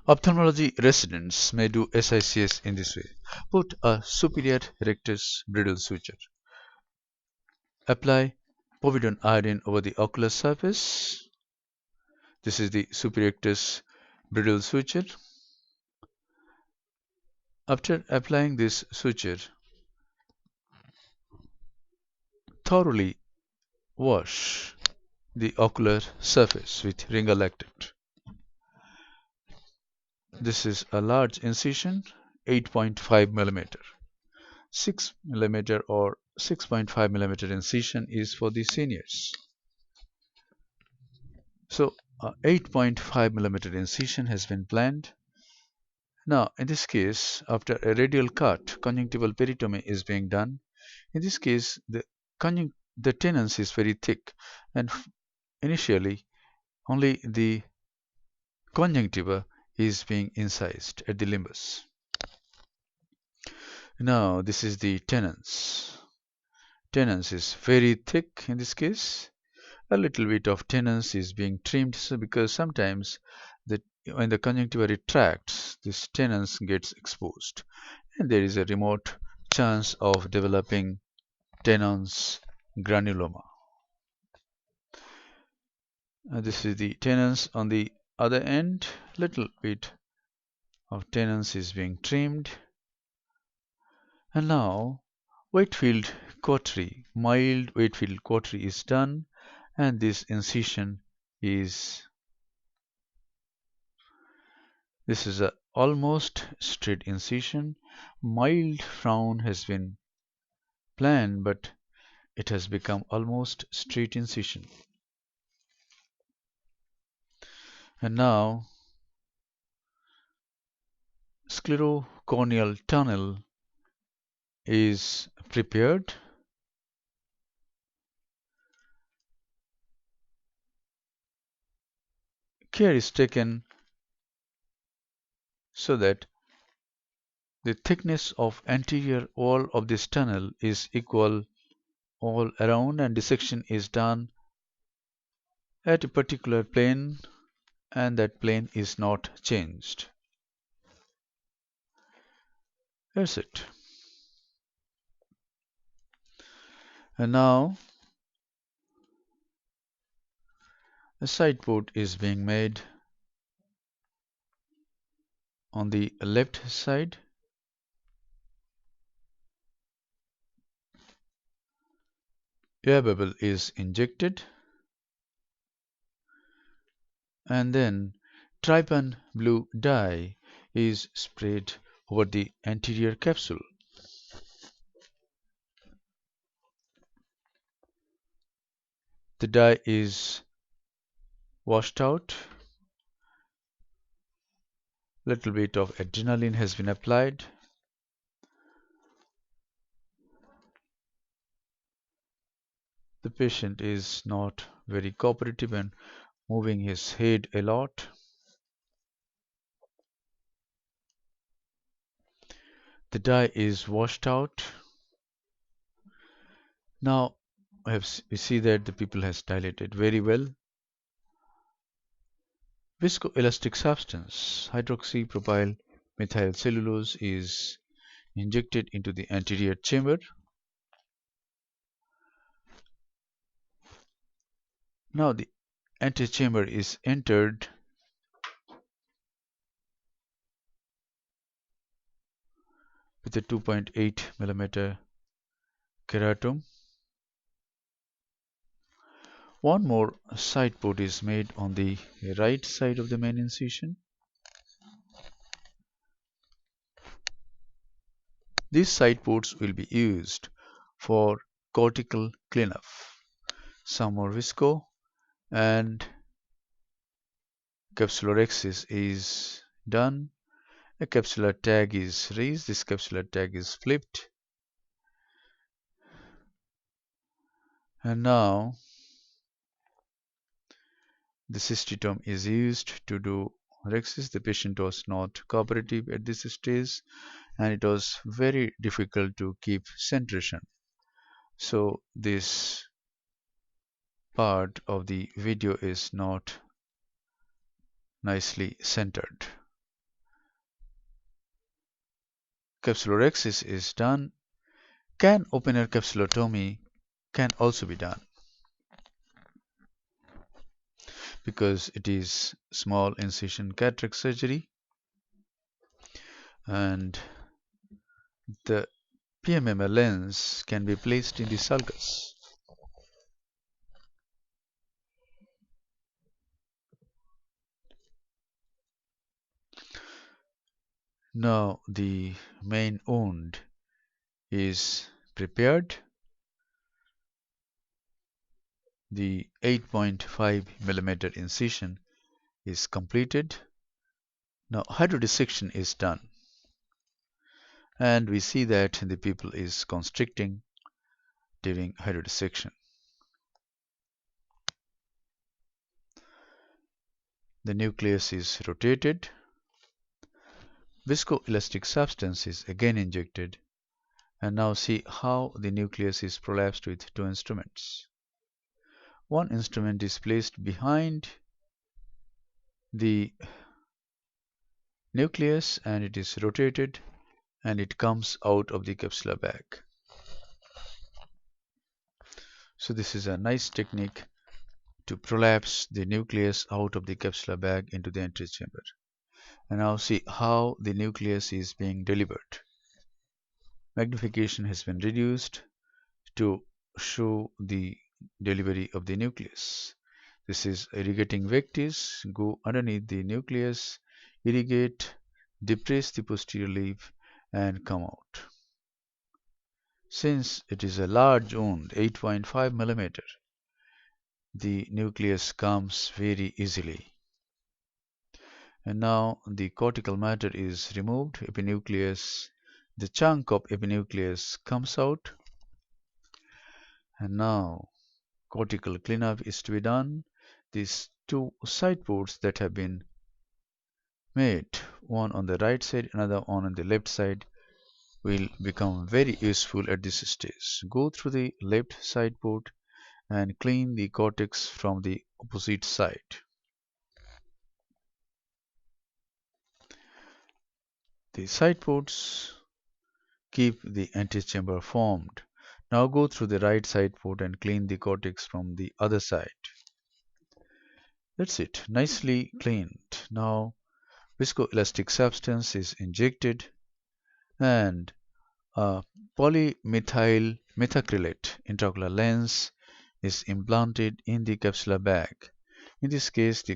Ophthalmology residents may do SICS in this way. Put a superior rectus bridle suture. Apply povidone iodine over the ocular surface. This is the superior rectus bridle suture. After applying this suture, thoroughly wash the ocular surface with ringer lactate. This is a large incision, 8.5 millimeter. 6 millimeter or 6.5 millimeter incision is for the seniors. So 8.5 millimeter incision has been planned. Now in this case, after a radial cut, conjunctival peritomy is being done. In this case, the tenons is very thick, and initially only the conjunctiva is being incised at the limbus. Now this is the tenons. Tenons is very thick in this case. A little bit of tenons is being trimmed, so because sometimes when the conjunctiva retracts, this tenons gets exposed, and there is a remote chance of developing Tenons granuloma. This is the tenons on the other end. Little bit of tenons is being trimmed, and now Whitefield cautery, mild Whitefield cautery is done, and this incision is a almost straight incision. Mild frown has been planned, but it has become almost straight incision. And now sclerocorneal tunnel is prepared. Care is taken so that the thickness of anterior wall of this tunnel is equal all around, and dissection is done at a particular plane, and that plane is not changed. That's it. And now a side port is being made on the left side. Air bubble is injected, and then trypan blue dye is sprayed over the anterior capsule. The dye is washed out. Little bit of adrenaline has been applied. The patient is not very cooperative and moving his head a lot. The dye is washed out. Now we see that the pupil has dilated very well. Viscoelastic substance, hydroxypropyl methyl cellulose, is injected into the anterior chamber. Now the antechamber is entered with a 2.8 millimeter keratome. One more side port is made on the right side of the main incision. These side ports will be used for cortical cleanup. Some more visco and capsulorhexis is done. A capsular tag is raised. This capsular tag is flipped. And now the cystitome is used to do rhexis. The patient was not cooperative at this stage, and it was very difficult to keep centration. So this part of the video is not nicely centered. capsulorhexis is done, can open-air capsulotomy can also be done because it is small incision cataract surgery, and the PMMA lens can be placed in the sulcus. Now the main wound is prepared. The 8.5 millimeter incision is completed. Now hydrodissection is done, and we see that the pupil is constricting during hydrodissection. The nucleus is rotated. Viscoelastic substance is again injected, and now see how the nucleus is prolapsed with two instruments. One instrument is placed behind the nucleus and it is rotated and it comes out of the capsular bag. So this is a nice technique to prolapse the nucleus out of the capsular bag into the antechamber. And now see how the nucleus is being delivered. Magnification has been reduced to show the delivery of the nucleus. This is irrigating vectis, go underneath the nucleus, irrigate, depress the posterior lip and come out. Since it is a large wound, 8.5 millimeter, the nucleus comes very easily. And now the cortical matter is removed, epinucleus, the chunk of epinucleus comes out, and now cortical cleanup is to be done. These two side ports that have been made, one on the right side, another one on the left side, will become very useful at this stage. Go through the left side port and clean the cortex from the opposite side. The side ports keep the antechamber formed. Now go through the right side port and clean the cortex from the other side. That's it, nicely cleaned. Now viscoelastic substance is injected and a polymethyl methacrylate intraocular lens is implanted in the capsular bag. In this case, the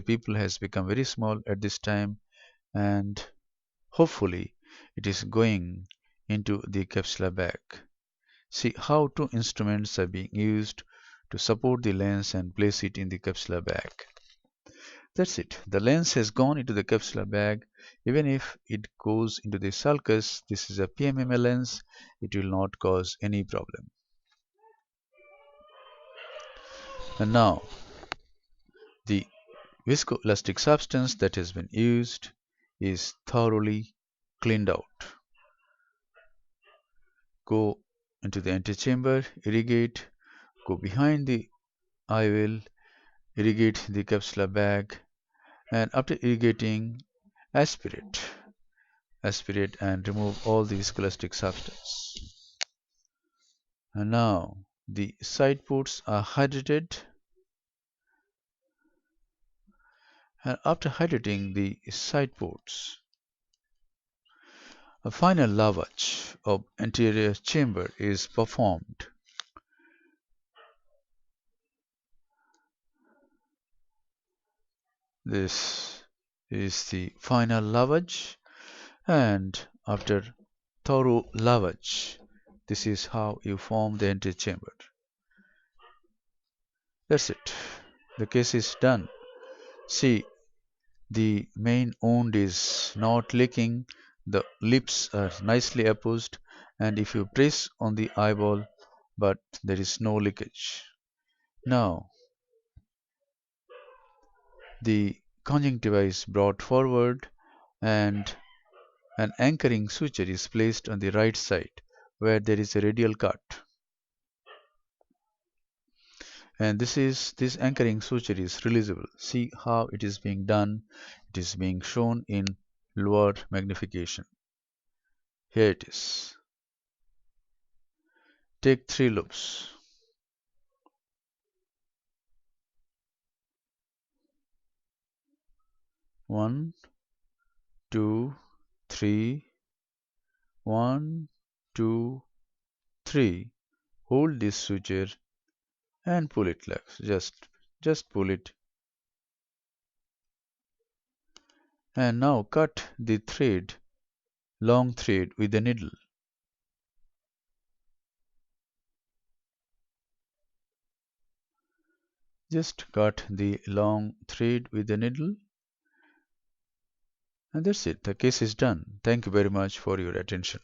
pupil has become very small at this time, and hopefully it is going into the capsular bag. See how two instruments are being used to support the lens and place it in the capsular bag. That's it. The lens has gone into the capsular bag. Even if it goes into the sulcus, this is a PMMA lens, it will not cause any problem. And now, the viscoelastic substance that has been used is thoroughly cleaned out. Go into the antechamber, irrigate, go behind the IOL, irrigate the capsular bag, and after irrigating, aspirate and remove all the viscoelastic substance. And now the side ports are hydrated, and after hydrating the side ports, a final lavage of anterior chamber is performed. This is the final lavage, and after thorough lavage, this is how you form the antechamber. That's it. The case is done. See, the main wound is not leaking, the lips are nicely opposed, and if you press on the eyeball, but there is no leakage. Now, the conjunctiva is brought forward and an anchoring suture is placed on the right side where there is a radial cut. And this anchoring suture is releasable. See how it is being done. It is being shown in lower magnification. Here it is. Take 3 loops. One, two, three. 1, 2, 3. Hold this suture and pull it like just pull it. And now cut the thread, long thread with the needle. Just cut the long thread with the needle. And that's it. The case is done. Thank you very much for your attention.